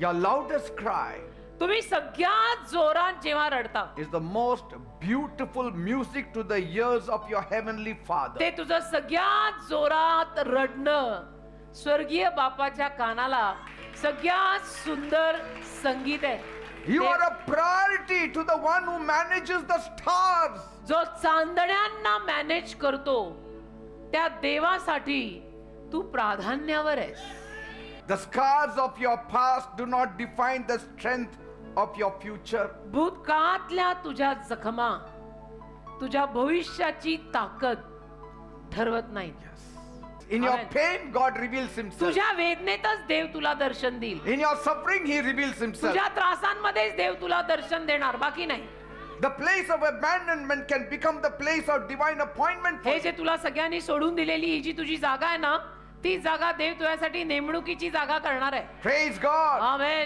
your loudest cry तुम्ही सगळ्यात जोरात जेव्हा रडता is the most beautiful music to the ears of your heavenly Father. ते तुझं सगळ्यात जोरात रडणं स्वर्गीय बापाच्या कानाला सगळ्यात सुंदर संगीत आहे. You ते- are a priority to the one who manages the stars. जो चांदण्यांना मॅनेज करतो त्या देवासाठी तू प्राधान्यावर आहेस. The scars of your past do not define the strength of your future. भूतकाळातल्या तुझ्या जखमा तुझ्या भविष्याची ताकद ठरवत नाही. In your Amen. pain, God reveals Himself. तुझ्या वेदनेतच देव तुला दर्शन देईल. In your suffering, He reveals Himself. तुझ्या त्रासांमध्येच देव तुला दर्शन देणार, बाकी नाही. The place of abandonment can become the place of divine appointment for हे you. जे तुला सगळ्यांनी सोडून दिलेली ही जी तुझी जागा आहे ना, ती जागा देव तुझ्यासाठी नेमणुकीची जागा करणार आहे. Praise God. आमेन.